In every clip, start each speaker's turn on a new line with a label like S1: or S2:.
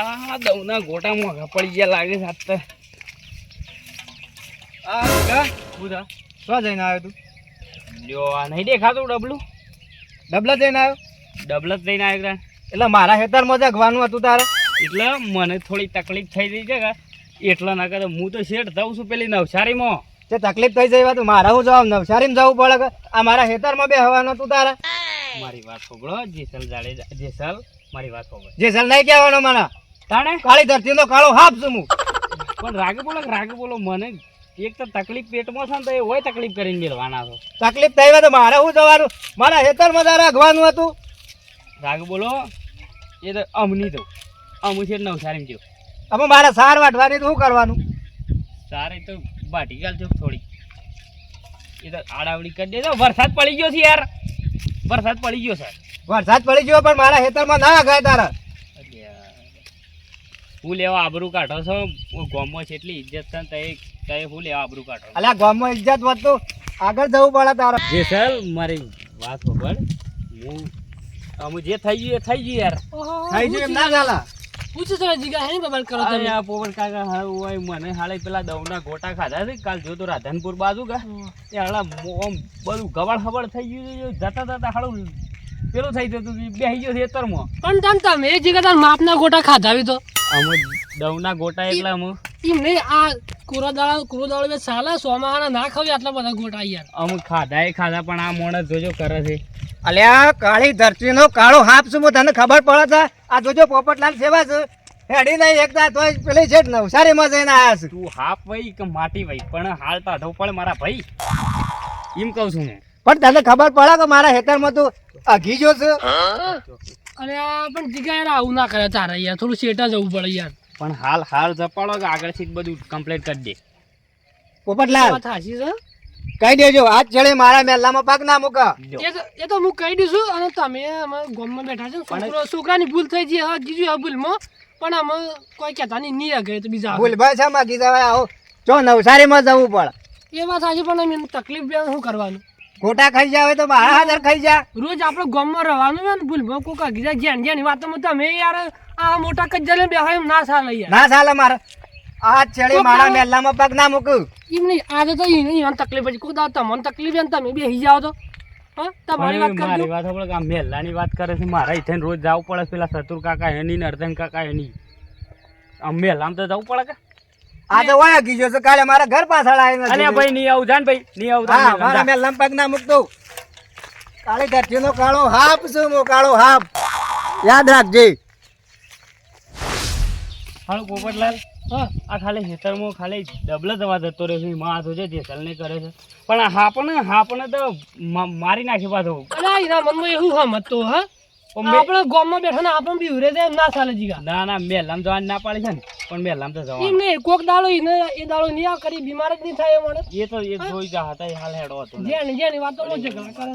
S1: આ દવના ગોટા મોઘા પડી ગયા લાગે છે આજ તો.
S2: બુધા શું જઈને આવ્યો તું?
S1: લ્યો આ નહીં દેખાતું ડબલું?
S2: ડબલા જઈને આવ્યો?
S1: ડબલ જ લઈને આવ્યા.
S2: એટલે મારા ખેતરમાં જગવાનું હતું તારે
S1: એટલે મને થોડી તકલીફ થઈ ગઈ છે કે એટલા ના કરે હું તો શેઠ જાઉં છું પેલી નવસારીમાં.
S2: તે તકલીફ થઈ જાય તો મારા હું જવાબ નવસારીમાં જવું પડે કે આ મારા ખેતરમાં બે હવાનું હતું તારે?
S1: મારી વાત સાંભળો જેસલ જાડેજા, જેસલ મારી વાત સાંભળો.
S2: જેસલ નહીં કહેવાનો મને,
S1: તાણે
S2: કાળી ધરતીનો કાળો હાફ છું હું.
S1: પણ રાગે બોલો મને એક તો તકલીફ પેટમાં છે ને તો એ હોય તકલીફ કરીને મેળવાના છો.
S2: તકલીફ થઈ હોય તો મારે શું જવાનું? મારા ખેતરમાં તારે અગવાનું હતું.
S1: રાગ બોલો એ તો અમની દઉં અમુ છે નવસારી ગયો.
S2: હવે મારે સાર વાટવાની તો શું કરવાનું?
S1: સારે તો બાટી ગાલ છો થોડી, એ તો આડાવડી કરી દેજો. વરસાદ પડી ગયો છે યાર, વરસાદ પડી ગયો સર.
S2: વરસાદ પડી ગયો પણ મારા ખેતરમાં ના અગાય તારે.
S1: હું લેવા આબરૂ કાઢો છો? ગામમાં છે એટલી ઇજ્જત છે ને તે હું લેવા આબરૂ કાઢો?
S2: અલ્યા ગામમાં ઇજ્જત વધતું આગળ જવું પડે તારે.
S1: જેસલ મારી વાત ખબર, હું અમુ જે થઈ ગયું એ થઈ ગયું યાર.
S2: થઈ ગયું એમ ના ચાલે.
S3: પૂછો તો જીગા હે બબલ કરો
S1: અરે
S3: તમે.
S1: આ પોવન કાકા હારું હોય મને હાલે પેલા દવના ગોટા ખાધા છે કાલ જો તો રાધનપુર બાજુ કા એ હાલા આમ બધું ગવડ હવડ થઈ ગયું. જતા જતા હાલું પેલું થઈ જતું બેસી ગયો ખેતરમાં.
S3: પણ તમે એ જીગા તાર માપના ગોટા ખાધાવી તો
S1: અમુ દવના ગોટા એટલા અમુ
S3: એમ નહીં આ કુરો દાળો બે સાલા સોમાહાના ના ખાવી આટલા બધા ગોટા યાર.
S1: અમુક ખાધા એ ખાધા પણ આ મોણસ જોજો કરે છે.
S2: અલ્યા કાળી ધરતીનો કાળો હાફ છું હું, તને ખબર પડે છે? આ જોજો પોપટલાલ સેવા છે હેડી નહીં એકતા તોય પેલી છે નવસારીમાં જઈને આવ્યા છે.
S1: તું હાફ વઈ કે માટી વઈ પણ હાલ તાઢો પડે મારા ભાઈ, એમ કહું છું હું.
S2: પણ તને ખબર પડે કે મારા ખેતરમાં તું અઘી જો છે?
S3: અરે આ પણ જીગા યાર આવું ના કરે તારે યાર, થોડું શેટા જવું પડે યાર.
S1: પણ હાલ જપાડો કે આગળથી જ બધું કમ્પ્લીટ કરી દે.
S2: પોપટલાલ
S3: વાત સાચી છે.
S2: કહી દેજો આજ ચડે મારા મેલામાં પગ ના મૂકા.
S3: એ તો હું કહી દઈશું. અને તમે અમે ગામમાં બેઠા છો, છોકરાની ભૂલ થઈ ગઈ હવે કીધું આ ભૂલમાં, પણ અમે કોઈ કહેતા નહીં આગળ તો બીજા
S2: ભૂલ ભાઈ છે માગી જવાય આવો જો નવસારીમાં જવું પડે.
S3: એ વાત સાચી પણ એમ તકલીફ બે શું કરવાનું?
S2: ગોટા ખાઈ જાવ તો મારા હાજર ખાઈ જા.
S3: રોજ આપણે ગામમાં રહેવાનું હોય ને ભૂલમાં કોઈ કાગી જાય જ્યાં જ્યાંની વાતોમાં તમે યાર આ મોટા કજ્જલે બેહાય એમ ના ચાલે યાર.
S2: ના ચાલે મારે આજ ચડે મારા મેલામાં પગ ના મૂકું.
S3: એમ નહીં આજે તો એને તકલીફ પછી કોઈ દાવ તમને તકલીફ છે ને તમે બેસી જાઓ તો હા તમારી વાત કરજો.
S1: મારી વાત સાંભળો કે આ મેલ્લાની વાત કરે છે. મારા ઇથે રોજ જવું પડે પેલા સતુર કાકા એની ને અર્ધન કાકા એની આમ મેલામ તો જવું પડે કે
S2: આ તો વયા ગઈ છે કાલે મારા ઘર પાછળ આવીને.
S1: અરે ભાઈ નહીં આવું જાન ભાઈ નહીં આવું.
S2: હા મારા મેલામાં પગ ના મૂકતો. કાળી ધરતીનો કાળો હાફ છું હું, કાળો હાફ યાદ રાખજે.
S1: હાલો પોપટલાલ,
S3: હા
S1: આ ખાલી ખેતરમાં ખાલી ડબલ દવા જતો રહ્યો છે. માં તો છે જેસલ ને કરે છે પણ હાપને તો મારી નાખી પાછો.
S3: અરે એના મનમાં એવું સમજતો હા આપણે ગામમાં બેઠા ને આપણે બી ઉરે દે ના ચાલે જીગા.
S1: ના મેલામ જવાની ના પાડી છે ને પણ મેલામ તો
S3: એમ
S1: જવાનું.
S3: નહીં કોક દાડો એને એ દાડો નહીં આ કરી બીમાર જ નહીં થાય એ મને.
S1: એ તો એ જોઈ જા હતા એ હાલ હેડો હતો ને.
S3: જેની વાતો નો ઝઘડા કરે.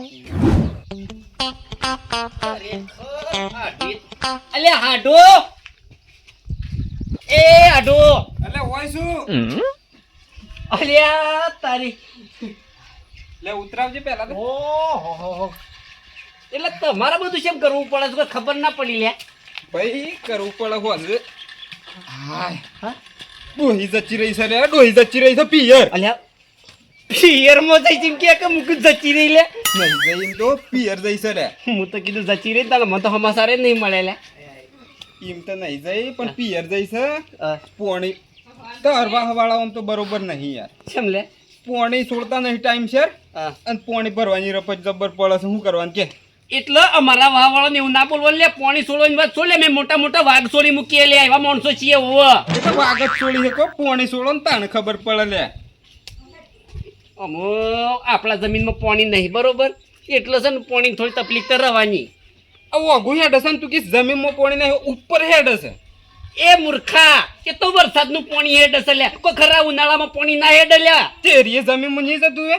S1: અલે હાડો એ હાડો
S2: એટલે હોય શું?
S1: અલ્યા તારી
S2: લે ઉતરાવજે પહેલા તો.
S1: ઓહો એટલે તમારે બધું કેમ કરવું પડે છે ખબર ના પડી લે.
S2: ભાઈ કરવું પડે હોલ. હાય હા ડોહી જચી રહી છે રે, ડોહી જચી રહી છે પિયર.
S1: અલ્યા પિયર માં જઈ ચીમ કે મુક જચી રહી લે.
S2: નહીં જઈને તો પિયર જઈ છે રે.
S1: હું તો કીધું જચી રહી તાલે મને તો હમાસારે નહીં મળે લે.
S2: એમ તો નહીં જઈ પણ પિયર જઈ છે. પોણી તો હરવા હવાળા આમ તો બરોબર નહીં યાર.
S1: કેમ લે?
S2: પોણી છોડતા નહીં ટાઈમ સર અને પોણી ભરવાની રપટ જબર પડે છે. શું કરવાનું કે?
S1: એટલે અમારા વાવાળો ને એવું ના બોલવાનું લે. પાણી છોડવાની વાત છોડ લે. મેં મોટા વાઘ છોડી મૂકી લે. એવા માણસો છીએ ઓવા.
S2: એ તો વાગત છોડી શકો પોણી છોડો ને તાને ખબર પડે લે.
S1: અમો આપણા જમીનમાં પાણી નહીં બરોબર એટલે છે ને પાણી થોડી તકલીફ તો રહેવાની.
S2: ઓગું હેડ હશે ને તું કે જમીનમાં પોણી નહીં ઉપર હેડ હશે.
S1: એ મૂર્ખા એ તો વરસાદનું પાણી હેડ હશે લે. કોઈ ખરા ઉનાળામાં પાણી ના હેડ લ્યા.
S2: તેરી જમીનમાં નહીં જતું એ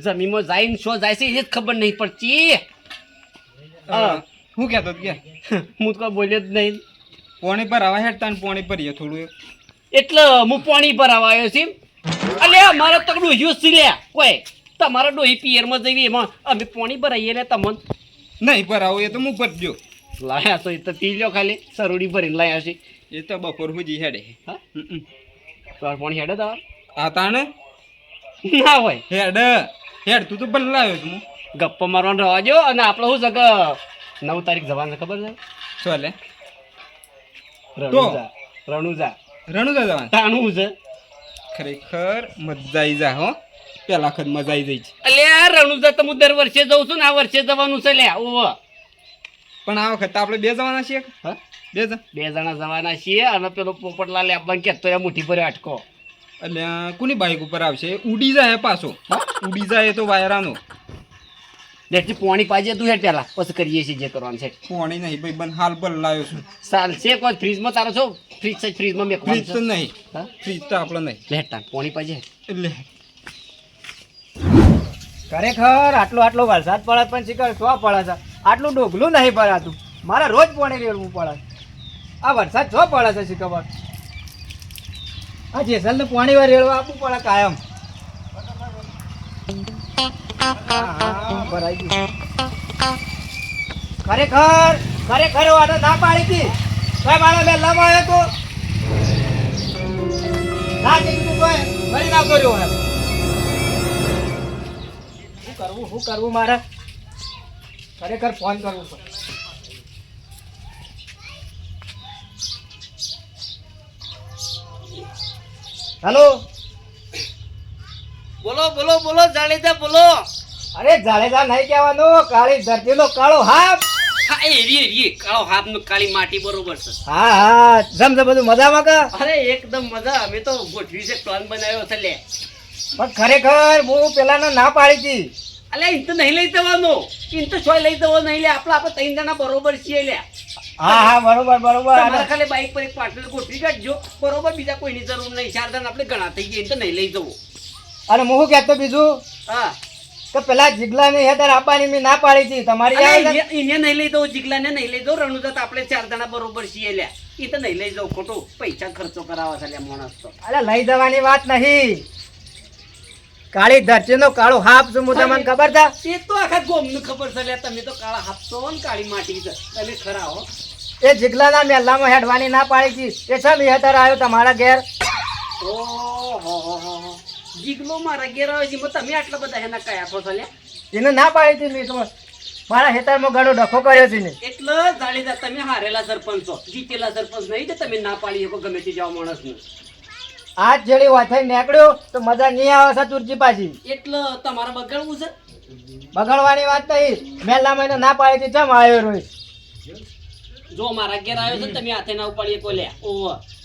S1: જમીનમાં જાય શો જાય છે એ જ ખબર નહીં પડતી.
S2: હું કહેતો કે
S1: હું તો બોલ્યો જ નહીં.
S2: પોણી ભરાવા હેડતા ને પોણી ભરીએ થોડું.
S1: એટલે હું પાણી ભરાવા આવ્યો છું. અલે મારો તો ડોહ્યો છે લે. કોઈ તમારા ડોહી પિયરમાં જઈએ એમાં અમે પાણી ભરાઈએ લે તમને.
S2: નહીં ભરાવું એ તો હું ભરજો.
S1: લાયા તો એ તો પી લ્યો ખાલી સરોડી ભરીને લાયા છે
S4: એ તો બપોર સુધી હેડે.
S1: હા તમારે પાણી હેડે તમારે
S4: આ તાણે
S1: ના હોય
S4: હેડ હેડ તું તો બદલાયો છું
S1: ગપ્પા મારવાનું રવા દો અને આપણે શું છે કે 9 તારીખ જવાનું છે ખબર છે
S4: ચાલે
S1: રણુજા રણુજા
S4: રણુજા જવાનું
S1: તાણું છે
S4: ખરેખર મજા આવી જા હો પેલા વખત મજા આવી જાય છે
S1: અલ્યા રણુજા તો હું દર વર્ષે જઉં છું ને આ વર્ષે જવાનું છે લ્યા ઓવ
S4: પણ આ વખત આપણે બે જવાના છીએ
S1: હા
S4: બે જણ
S1: 2 જણા જવાના છીએ અને પેલો પોપટલાલ આપવાનું કહેતો એ મુઠ્ઠી ભરે અટકો
S4: એટલે કોની બાઈક ઉપર આવશે ઉડી જાય પાછો ઉડી જાય તો વાયરાનો
S1: જેટલી પોણી પાજે તું હેડ પેલા પછી કરીએ છીએ જે કરવાનું છે
S4: પાણી નહીં ભાઈ બન હાલ બદલાયો છું
S1: ચાલશે કોઈ ફ્રીજમાં તારો છો ફ્રીજ છે ફ્રીજમાં મેં
S4: ફ્રીજ તો નહીં
S1: હા
S4: ફ્રીજ તો આપણે નહીં
S1: લેટા પોણી પાજે
S4: એટલે
S2: ખરેખર આટલો વરસાદ પડે પણ શીખર શું પડે છે આટલું ડોગલું નહીં ભરાતું મારે રોજ પાણી રેડવું પડે આ વરસાદ શું પડે છે શીખબર આ જેસલને પાણી વાર રેડવા આપવું પડે કાયમ હા, ભરાઈ ગયું ખરેખર વાતો ના પાડી હતી ભાઈ મારો બેલામાં આવ્યો તો ના કીધું કોઈ ફરી ના કર્યો શું કરવું મારે ખરેખર ફોન કરવું પડે હેલો
S1: બોલો જાડેજા બોલો
S2: અરે જાડેજા નહીં કહેવાનું કાળી ધરતીનો કાળો હાપ
S1: હા એ કાળો હાથનું કાળી માટી બરોબર છે
S2: હા જમ બધું મજામાં કા
S1: અરે એકદમ મજા અમે તો ગોઠવી છે પ્લાન બનાવ્યો છે લે
S2: પણ ખરેખર હું પેલાને ના પાડી હતી
S1: અલે ઇન તો નહીં લઈ જવાનો ઇન તો છોય લઈ જવો નહીં લે આપણે 3 જણા બરોબર છીએ લે
S2: હા બરોબર
S1: તમારે ખાલી બાઈક પર એક પાર્ટનર ગોઠવી કાઢજો બરોબર બીજા કોઈની જરૂર નહીં 4 જણ આપણે ઘણા થઈ ગયા તો નહીં લઈ જવું
S2: અને હું કહેતો બીજું
S1: હા
S2: કે પેલા જીગલા ને હેતર આપવાની મેં ના પાડી હતી તમારી યાદ છે?
S1: એને નહીં લઈ દઉં જીગલાને નહીં લઈ દઉં રણુજા તો આપણે 4 જણા બરોબર છીએ લે એ તો નહીં લઈ જાઉં ખોટું પૈસા ખર્ચો કરાવવા છે લે માણસ તો
S2: અરે લઈ જવાની વાત નહીં કાળી ધરતીનો કાળો હાપ શું હું તમને ખબર છે
S1: એ તો આખા ગોમનું ખબર છે લે તમે તો કાળા હાથસો ને કાળી માટી છે તમે ખરા હો
S2: એ જીગલાના મેલામાં હેડવાની ના પાડી હતી એ છમ હેતર આવ્યો તમારા ઘેર
S1: ઓહો જીગલો મારા ઘેર આવે છે તમે આટલા બધા એના કયા છો લે
S2: એને ના પાડી હતી મેં તો મારા હેતરમાં ઘણો ડખો કર્યો છે ને
S1: એટલે જાણીતા તમે હારેલા સરપંચ છો જીતેલા સરપંચ નહીં કે તમે ના પાડી શકો ગમે તે જવા માણસને
S2: આજ જેડી વાથાઈ નીકળ્યો તો મજા નહીં આવે છે તુરજી પાછી
S1: એટલે તમારે બગાડવું છે
S2: બગાડવાની વાત નહીં મેલામાં એને ના પાડી હતી ચમ આવ્યો રોય
S1: જો મારા ઘેર આવ્યો છે તમે હાથે ના ઉપાડીએ કોઈ લે ઓવ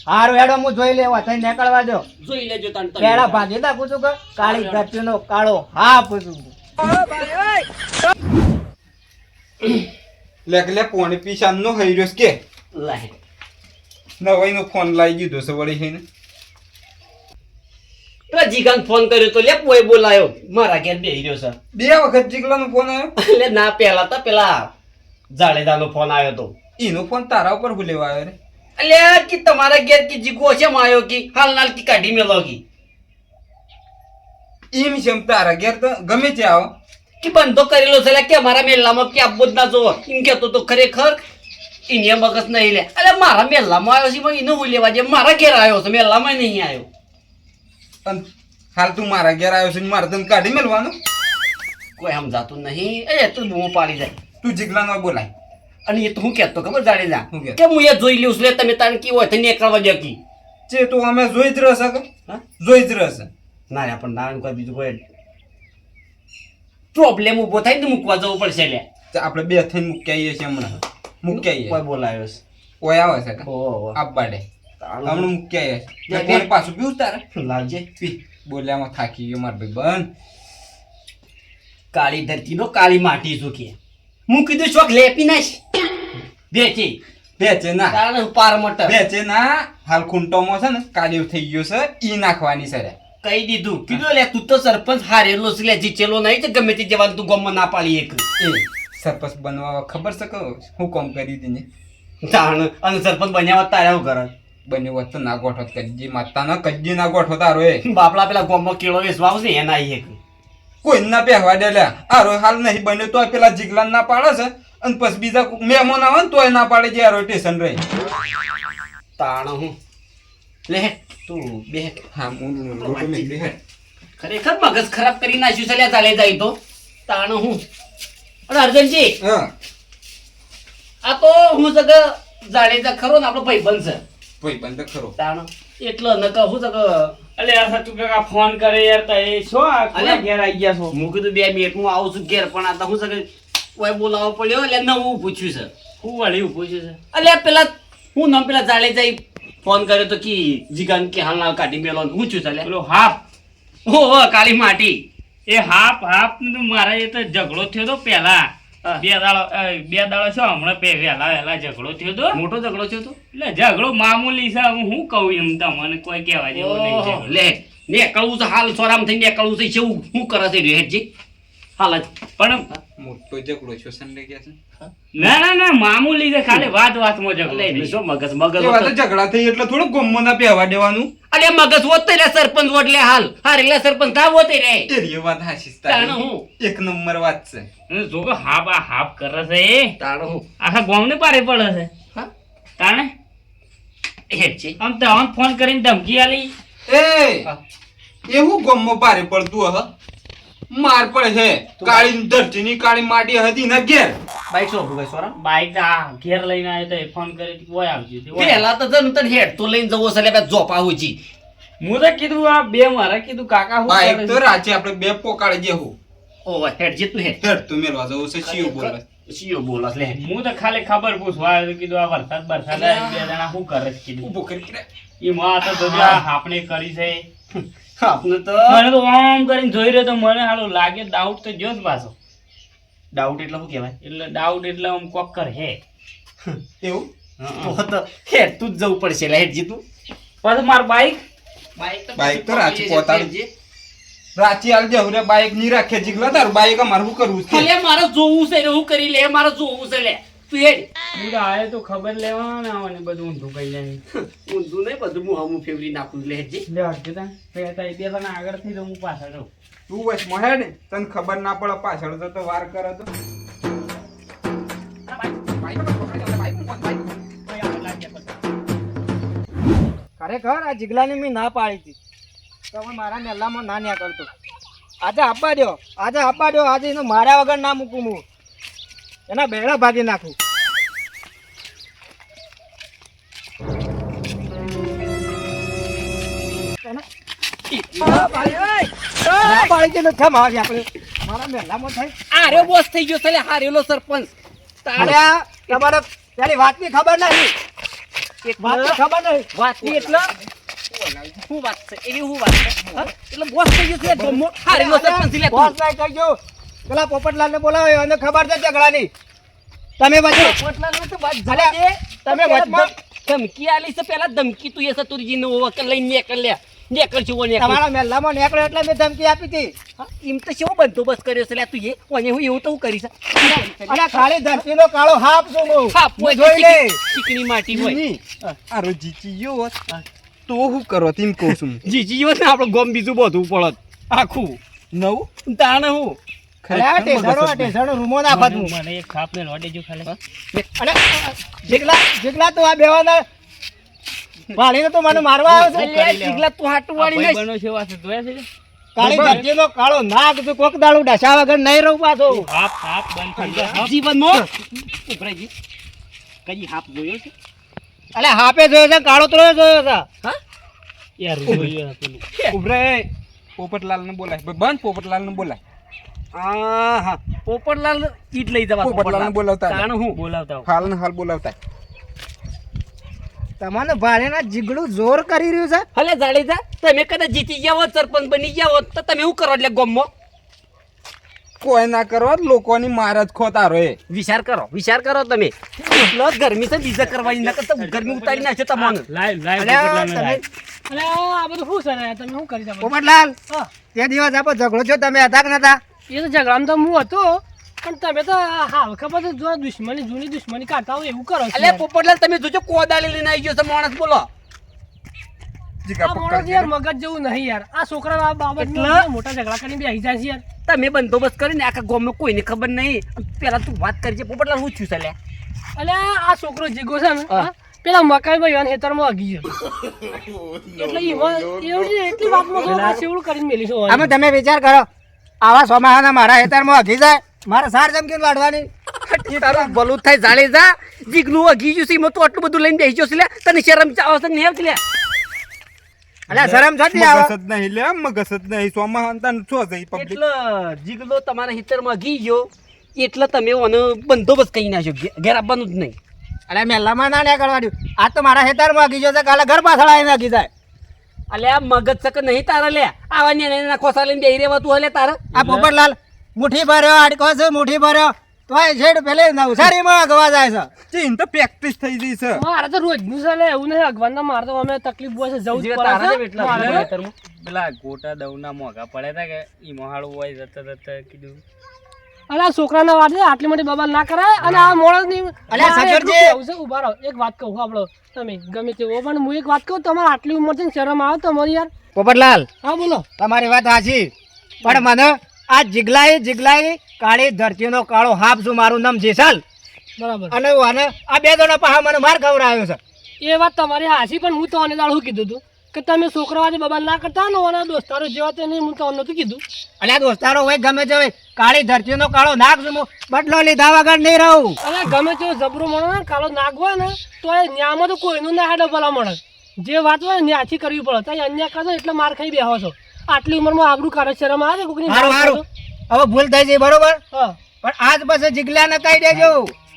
S2: હારું હેડો હું જોઈ લે વાથાઈ નીકળવા દો
S1: જોઈ લેજો તને
S2: પેલા ભાગી નાખું છું કે કાળી ધરતીનો કાળો હાપ છું
S4: લે પોણી પીસાન નો હઈ રહ્યો કે
S1: લાહે
S4: નવાઈ નો ફોન લાવી દીધો છે વળી છે ને
S1: પેલા જીગાન ફોન કર્યો તો લે પોય બોલાયો મારા ઘેર બેહી રહ્યો છે
S4: 2 વખત જીગલાનો ફોન આવ્યો
S1: એટલે ના પહેલા તો પેલા જાડેજાનો ફોન આવ્યો તો
S4: એનો ફોન તારા ઉપર હું લેવા આવ્યો રે
S1: અલ્યા કે તમારા ઘેર કે જીગો છે માયો કે હાલ નાલ की કાઢી મેલો કી
S4: એમ છે તારા ઘેર તો ગમે તે આવો
S1: કે બંધો કરેલો છે લે કે મારા મેલામાં કે આપો જ ના જો એમ કેતો તો ખરેખર ઇને મગજ નહીં લે અલે મારા મેલામાં આવ્યો છે પણ ઇને હું લેવા જે મારા ઘેર આવ્યો છે મેલામાં નહીં આવ્યો
S4: અને હાલ તું મારા ઘેર આવ્યો છે ને મારે તને કાઢી મેળવાનું
S1: કોઈ સમજાતું નહીં એ તું બૂમો પાડી જાય
S4: તું જીગલાનો બોલાય
S1: અને એ તો હું કહેતો ખબર જાડેજા
S4: શું કહેતો?
S1: કે હું એ જોઈ લઉં છું લે તમે તાણ કેવો હોય નીકળવા દે કી
S4: જે તું અમે જોઈ જ રહેશે કે
S1: હા
S4: જોઈ જ રહેશે
S1: ના રે પણ ના કોઈ બીજું કોઈ પ્રોબ્લેમ ઊભો થાય ને મૂકવા જવું પડશે લે
S4: તો આપણે બે થઈને મૂકી આવીએ છીએ હમણાં મૂકી આવીએ
S1: કોઈ બોલાયો છે
S4: ઓય આવે છે કે
S1: ઓહો
S4: આપવાડે હમણાં મૂકી આવીએ
S1: લે,
S4: છીએ કોણ પાછું પીવું તારે
S1: લાવજે
S4: પી બોલ્યામાં થાકી ગયો માર ભાઈ બંધ
S1: કાળી ધરતીનો કાળી માટી સુકી હું કીધું શોખ લેપી નાખ બેચી
S4: બેચે ના
S1: કારણ પાર મટર
S4: બેચે ના હાલ ખૂંટોમાં છે ને કાળિયો થઈ ગયો છે ઈ નાખવાની છે રે
S1: કહી દીધું કીધું લે તું તો સરપંચ હારેલો છે લે જીચેલો નહીં તો ગમે તે જવાનું તું ગમમાં ના પાડી એક
S4: એ સરપંચ બનવા ખબર છે કે હું કામ કરી હતી ને
S1: તાણ અને સરપંચ બન્યા તારે હું કરે
S4: બન્યો હોત તો ના ગોઠવત કજ્જી માતા ના કજ્જી ના ગોઠવો તારો એ
S1: બાપલા પેલા ગોમમાં કેળો વેસવા આવશે એના એક
S4: કોઈ ના પહેવા દે લે આરો હાલ નહીં બન્યો તો પેલા જીગલાન ના પાડે છે અને પછી બીજા કોક મહેમાન આવે ને તોય ના પાડે છે યાર સ્ટેશન રહી.
S5: તાણ હું લે તું બે
S4: હા હું લોટો મેં બે
S5: ખરેખર મગજ ખરાબ કરી નાખ્યું છે લ્યા ચાલે જાય તો તાણ હું અને અર્જનજી
S4: હા
S5: આ તો હું સગ જાડેજા ખરો ને આપણો ભાઈબંધ છે
S4: ભાઈ બંધ ખરો.
S5: તાણ એટલે ન કહું છું કે
S1: અલે આ તું કાકા ફોન કરે યાર તો એ શું આ
S5: અલે,
S1: કોના ઘેર આવી ગયા છો
S5: હું કીધું 2 મિનિટ હું આવું છું ઘેર પણ આ તો હું સગ કોઈ બોલાવવો પડ્યો એટલે નવું પૂછ્યું છે
S1: હું વળી ઊભું છે
S5: અલ્યા પેલા હું નામ પેલા જાડેજાએ ફોન કર્યો તો કી જીગાન કે હાલ ના કાઢી મેલો હું છું ચાલે
S1: પેલો હાફ
S5: ઓહો કાળી માટી
S1: એ હાફ ને તો મારા એ તો ઝઘડો થયો તો પેલા
S5: હા.
S1: બે દાડો છો હમણાં વહેલા ઝઘડો થયો તો
S5: મોટો ઝઘડો છે તો
S1: એટલે ઝઘડો મામૂલી છે હવે હું કહું એમ તમને કોઈ કહેવા જેવું નહીં
S5: ઓહો,
S1: ઝઘડો.
S5: લે નીકળવું છે હાલ સોરામ થઈ નીકળવું છે શું શું કરે છે રેહજી હાલ જ
S1: પણ
S4: મોટો ઝઘડો છો સંડે ગયા છે.
S1: ના મામૂલી છે ખાલી વાતમાં ઝઘડો
S5: લે
S1: થયો.
S5: શું મગજ
S4: એ વાત ઝઘડા થઈ એટલે થોડું ગમમાં ના પહેવા દેવાનું.
S5: અલે મગજ વોતે લે સરપંચ વોટ લે હાલ હારેલા સરપંચ તા વોતે રે
S4: એ વાત હાચી છે
S5: તાણ
S4: તારી.
S5: હું
S4: એક નંબર વાત છે.
S1: અને જો કે હાફ કરે છે એ
S5: તાણ હું
S1: આખા ગામને પારે પડે છે
S5: હા
S1: તાણે
S5: હેડજી
S1: આમ તો આમ ફોન કરીને ધમકી આલી
S4: એ એવું ગમમાં ભારે પડતું હ માર પડે છે કાળી ધરતીની કાળી માટી હતી ને ઘેર
S5: બાઈક શું ભાઈ સોરામ
S1: બાઈક આ ઘેર લઈને આવ્યો તો એ ફોન કરી ઓય આવજો તે ઓય.
S5: પેલા તો જન તને હેડ તો લઈને જવો છે લે બે જોપા હોજી
S1: હું તો કીધું આ બે મારા કીધું કાકા હું
S4: બાઈક
S1: કરે
S4: તો
S1: છે?
S4: રાચે આપણે બે પોકાળી જેવું
S5: ઓ હેડજી તું હેડ
S4: હેડ તો મેલવા જવું છે શિવ બોલે.
S5: શિયો બોલસ લે
S1: હું તો ખાલી ખબર પૂછવા આવ્યો તો કીધું આ વરસાદ આવે, બે જણા શું કરે છે કીધું
S4: ઊભો કરી કે
S1: એ માં તો જોજો આ હાપને કરી છે
S5: આપને તો
S1: મને તો આમ કરીને જોઈ રહ્યો તો મને હાલો લાગે ડાઉટ તો જો જ પાછો
S5: ડાઉટ એટલે શું કહેવાય
S1: એટલે ડાઉટ એટલે આમ કોક કર હે
S4: એવું
S5: તો તો હેડ તું જ જવું પડશે લે હેડજી તું
S1: પાછું માર બાઈક
S4: બાઈક તો રાચી પોતાડી રાચી હાલ જવું રે બાઈક ની રાખે જીગલા તારું બાઈક અમારે શું કરવું છે
S5: અલે મારે જોવું છે ને હું કરી લે મારે જોવું છે લે તું હેડ
S1: હું તો આયો તો ખબર લેવાના આવે ને બધું ઊંધું કઈ જાય
S5: ઊંધું નહીં બધું હું હમું ફેવરી નાખું લે હેડજી
S1: લે હટકે તા બે તને આગળ થઈ તો હું પાછળ રહું
S4: તું બસ મોહેડ તને ખબર ના પડે પાછળ તો વાર કરે તો
S2: ખરેખર આ જીગલાને મેં ના પાડી હતી તો હવે મારા મેલામાં ના ન્યા કરતો. આજે આપવા દો, આજે એનો માર્યા વગર ના મૂકું હું, એના બેડા ભાગી નાખું. ના પાડી છે ને કેમ આવી આપણે મારા મેલામાં થઈ.
S5: આર્યો બોસ થઈ ગયો છે લે હારેલો સરપંચ
S2: અરે આ તમારે પેલી વાતની ખબર નહીં, વાતની ખબર નહીં.
S5: વાતની એટલે શું વાત છે એવી શું વાત છે હા? એટલે બોસ થઈ ગયો છે ગમો હારેલો સરપંચ લે
S2: બોસ નહીં કહેજો. પેલા પોપટલાલને બોલાવો, એને ખબર છે ઝઘડાની. તમે પછી
S5: પોટલાનું તો વાત
S2: ભલે, તમે વચમાં
S5: ધમકી આલી છે પેલા ધમકી તું એ સતુરજી નો વકલ લઈને નીકળ લે નીકળ છું ને
S2: તમારા મેલ્લામાં નીકળ્યો એટલે મેં ધમકી આપી હતી.
S5: એમ તો કેવો બંદોબસ્ત કર્યો છે લે તું એ કોને હું એવું તો હું કરી
S2: અને ખાલી ધરતીનો કાળો હાફ છું હું.
S5: હા
S2: હું જોઈ લે.
S5: ચીકણી માટી હોય
S4: આરો જીચી ગયો હોત તો શું કરો તેમ કહું છું
S5: જીજી જીવત ને આપણો ગમ બીજું બધું પડત આખું
S4: નવું
S5: તાણે હું
S2: અરે આ ટેસણો રૂમો નાખો તું.
S1: મને એક ખાપ ને લોટે જો ખાલી
S2: અને જીગલા તો આ બેવાના ભાળીને તો મને મારવા આવ્યો છે.
S5: અલ્યા જીગલા તું હાટું વાળી
S1: ભાઈ
S5: નહીં
S1: બનો છે વાત જોયા છે
S2: કાળી ધરતીનો કાળો નાગ તો કોક દાડું ડસા વગર નહીં રહું પાછો.
S1: હાફ બંધ થઈ ગયા
S5: જીવનનો ઉભરાજી કઈ હાફ જોયો છે
S2: અલે હાપે જોયો છે, કાળો તો જોયો છે.
S5: હા
S1: યાર જોયું પેલું
S4: ઉભરે પોપટલાલ ને બોલાય બંધ પોપટલાલ ને બોલાય
S5: હા પોપટલાલ ઈટ લઈ જવા
S4: પોપટલાલ ને બોલાવતા
S5: તાણે હું
S1: બોલાવતા આવો.
S4: હાલ ને હાલ બોલાવતા
S2: તમને ભાળેના જીગડું જોર કરી રહ્યું છે.
S5: હલે જાડેજા તમે કદાચ જીતી ગયા હોત સરપંચ બની ગયા હોત તો તમે શું કરો એટલે ગમો
S4: કોઈ ના કરો લોકોની માર જ ખો તારો એ
S5: વિચાર કરો તમે એટલો જ ગરમી છે બીજા કરવાની નકર તો ગરમી ઉતારી નાખશે તમને
S1: લાઈવ
S2: અલે
S1: પોપટલાલને
S2: તમે
S1: લાઈવ.
S3: અને આ બધું શું છે તમે શું કરી શકો
S2: પોપટલાલ
S3: હા
S2: તે દિવસ આપણો ઝઘડો છો, તમે હતા કે નતા?
S3: એ તો ઝઘડામાં તો હું હતો પણ તમે તો હાલ ખબર છે જો જૂની દુશ્મની કાઢતા હોય એવું કરો છો
S5: અલે
S3: યાર.
S5: પોપટલાલ તમે જોજો કોદાળી લઈને આવી ગયો છે માણસ બોલો
S4: જીગા
S3: આ માણસ
S4: પકડ
S3: યાર મગજ જેવું નહીં યાર આ છોકરા બાબત
S5: એટલે?
S3: મોટા ઝઘડા કરીને બેસી જાય છે યાર
S5: તમે બંદોબસ્ત કરીને આખા ગામમાં કોઈને ખબર નહીં. પેલા તું વાત કરજે પોપટલાલ હું છું સાલ્યા.
S3: એટલે આ છોકરો જીગો છે ને
S5: હા.
S3: હા, પેલા મકાઈ ભાઈ ખેતરમાં વાગી ગયો એટલે એટલી વાતમાં તો આ સેવડું કરીને મેલી છે
S2: આમાં તમે વિચાર કરો, આવા સોમાહાના મારા હેતરમાં હગી જાય, મારે સાર જમકીને વાળવાની.
S5: તારું ભલું થાય જાળી જા. જીગનું અઘી ગયું છે એમાં તું આટલું બધું લઈને બેસી ગયો છે લે. તને શરમ આવે છે નહીં આવતી લે.
S2: અલ્યા શરમ છોડી આવે.
S4: મગસ જ નહીં લે, મગસ જ નહીં. સોમાં હંતાન શું છે ઈ public?
S5: એટલે જીગલો તમારા હિતરમાં અઘી ગયો એટલે તમે ઓનો બંદોબસ્ત કરી નાખ્યો. ઘેર આવવાનું જ નહીં.
S2: અલ્યા મેલામાં ના લે કરવા દઉં. આ તો મારા હેતરમાં હગી જશે, કાલે ઘર પાછળ આવીને હગી જાય.
S5: અલે આ મગજ સક નહીં તારા લે. આવા ને ખોસા લઈને બેહી રહેવા તું હલે તારા.
S2: આ પોપટલાલ મુઠ્ઠી ભર્યો, આડકો છે મુઠ્ઠી ભર્યો, તોય છેડ પેલે નવસારીમાં હગવા જાય છે.
S4: ચીન તો practice થઈ ગઈ છે.
S3: મારે તો રોજનું છે લે, એવું નહીં અગવાન મારે તો અમે તકલીફ હોય છે જવું જ
S5: જે
S3: પડે
S5: તારા
S3: છે.
S5: જેમ એટલા
S3: મારે
S5: બધા
S3: તો-
S5: ખેતરમાં.
S1: પેલા ગોટા દવના મોઘા પડ્યા હતા કે ઈ મોહાળું હોય જતા કીધું
S3: અરે આ છોકરાના વાત છે, આટલી મોટી બબાલ ના કરાય. અને આ મોણસ ની
S2: અલ્યા સચોરજી!
S3: ઉભા રહો, એક વાત કહું આપણો તમે ગમે તેવો, પણ હું એક વાત કહું, તમારે આટલી ઉંમર છે ને શરમ આવે તમારી યાર.
S2: પોપટલાલ
S3: હા બોલો.
S2: તમારી વાત સાચી, પણ મને આ જીગલાઈ કાળી ધરતીનો કાળો હાફ છું, મારું નામ જેસાલ.
S3: બરાબર,
S2: અને આ બે જણા પાહા મને માર ખવડાવ્યો છે.
S3: એ વાત તમારી હાચી, પણ હું તમને દાળ શું કીધું તું કે તમે છોકરા આજે બબાલ ના કરતા ને ઓના દોસ્તારો જેવા તેને હું તમને નતું કીધું.
S2: અલ્યા દોસ્તારો હોય ગમે તે હોય, કાળી ધરતીનો કાળો નાગ છું, હું બદલો લીધા વગર નહીં રહું.
S3: અને ગમે તેવો જબરો મળે ને કાલો નાગ હોય ને તો એ ન્યામાં તો કોઈનું ના હેડો ભલા મળે. જે વાત હોય ને ન્યાથી કરવી પડે. ત્યાં અન્ય કરશો એટલે માર ખાઈ બેહો છો. આટલી ઉંમરમાં આગળ કાઢે શરમ આવે કોકની વાત
S2: હારું
S3: કરો?
S2: હવે ભૂલ થઈ જઈ બરોબર,
S3: હા,
S2: પણ આજ પછી જીગલાને કહી દેજો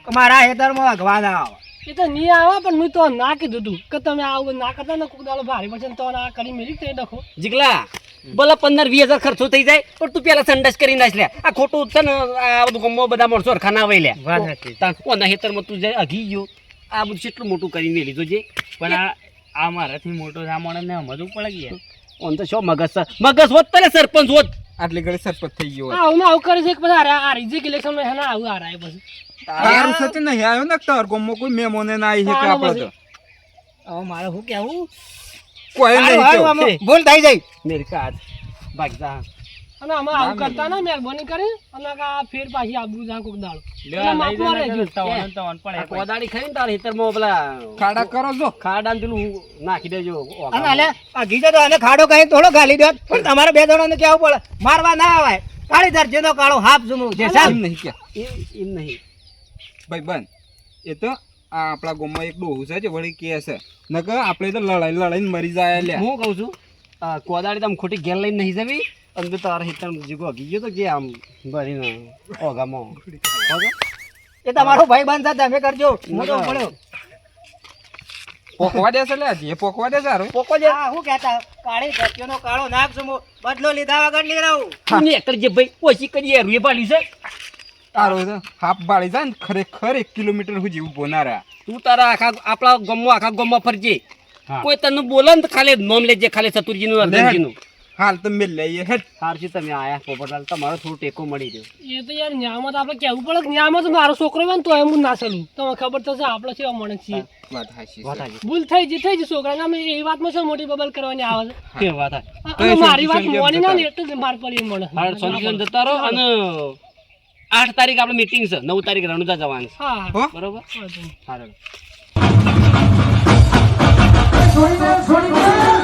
S2: કે મારા હેતરમાં હગવા ના આવે.
S3: એ તો નહીં આવે, પણ હું તો ના કીધું તું કે તમે આવું ના કરતા ને કોક દાડો ભારે પડશે ને તો આ કરી મેલી તે ડખો.
S5: જીગલા ભલે 15-20 હજાર ખર્ચો થઈ જાય પણ તું પેલા સંડાસ કરી નાખ લે. આ ખોટું છે ને આ બધું ગમો બધા માણસો હરખા ના આવે લે.
S1: વાત સાચી.
S5: કોના હેતરમાં તું જાય અઘી ગયો આ બધું કેટલું મોટું કરીને મેલી જોજે.
S1: પણ આ મારાથી મોટો સામાન ને સમજવું પડે કે યાર.
S5: ઓન તો શું મગજ છે? મગજ હોત તને સરપંચ હોત.
S4: આટલી ઘડી સરપંચ થઈ ગયો હોય.
S3: આવું ને આવું કરે છે કે પછી આ રીજેક ઇલેક્શનમાં હેના આવું હારાય પછી.
S4: તારું સચિન નહીં આવ્યો ને તાર ગામમાં કોઈ મહેમાને ના આવી શકે આપણે તો.
S2: હવે મારે શું કહેવું?
S4: કોઈ નહીં
S2: હારું,
S4: તો.
S2: આમાં ભૂલ થઈ જાય.
S5: મેરી કા ભાગ જા.
S3: અને આમાં આવું કરતા ને મહેરબાની કરી અને આ ફેર પાછી આબરૂ જા કોક દાડો.
S1: લેવા
S3: એટલે
S1: લઈ
S3: માપમાં
S1: જાય
S3: રહેજો.
S1: ને તવન તવન પણ
S5: આ
S1: એ પછી.
S5: કોદાળી ખાઈને તાર હેતરમાં પેલા
S4: ખાડા કરો છો.
S5: ખાડાને પેલું નાખી દેજો.
S2: અને અલ્યા આ ગીજો તો આને ખાડો કહી થોડો ગાલી દો, પણ તમારે બે જણાને કેવું પડે, મારવા ના આવાય. કાળી ધરતીનો કાળો હાફ છું હું, જેસાલ.
S4: એમ નહીં કે
S5: એમ નહીં.
S4: ભાઈ બંધ એ તો આ આપણા ગામમાં એક ડોહું છે જે વળી કે છે નકર આપણે તો લડાઈને મરી જાય લ્યા.
S5: હું કહું છું આ કોદાળી તમે ખોટી ઘેર લઈને નહીં જવી અને તો તારા હેતર જીગો હગી ગયો તો કે આમ ભરીને ઓગામાં
S2: એ તમારો ભાઈ બંધ છે, તમે કરજો. હું તો પડ્યો.
S4: પોકવા દેશે લે જે પોકવા દે સારું.
S2: પોકો જે હા, હું કહેતા કાળી ધરતીનો કાળો નાગ છું હું, બદલો લીધા વગર નહીં રહું.
S5: તું એકર જે ભાઈ ઓછી કરીએ રૂએ પાડ્યું છે.
S4: તારો તો હાફ બાળી જાય ને ખરેખર 1 કિલોમીટર સુધી ઊભો ના રહ્યા.
S5: તું તારા આપણા ગામમાં ફરજે.
S1: હા.
S5: કોઈ તને બોલે ને તો ખાલી નોમ લેજે, ખાલી ચતુરજીનું અર્જનજીનું.
S4: હાલ તો મેલ લઈએ હેડ.
S5: સારથી તમે આયા પોપટલાલ, તમારો થોડો ટેકો મળી ગયો.
S3: એ તો યાર ન્યામાં તો આપણે કહેવું પડે કે ન્યામાં તો મારો છોકરો હોય ને તો એમ હું ના ચલું. તમને ખબર તો છે આપણે કેવા માણસ છીએ.
S4: વાત હાચી છે.
S5: વાત હાચી.
S3: ભૂલ થઈ ગઈ છોકરાને. અમે એ વાતમાં શું મોટી બબલ કરવાની આવે છે.
S5: કે વાત હાચી.
S3: અને મારી વાત
S4: સંજીવન
S3: મોની ના ને
S4: જતા
S3: એટલે જ માર પડી એમ મળે.
S5: હાલ સંજીવન જતા રહો અને 8 તારીખ આપણે મીટિંગ છે, 9 તારીખ રણુજા જવાનું છે.
S3: હા
S4: હો?
S5: બરોબર.
S3: હા
S5: હારું.
S6: છોડી દે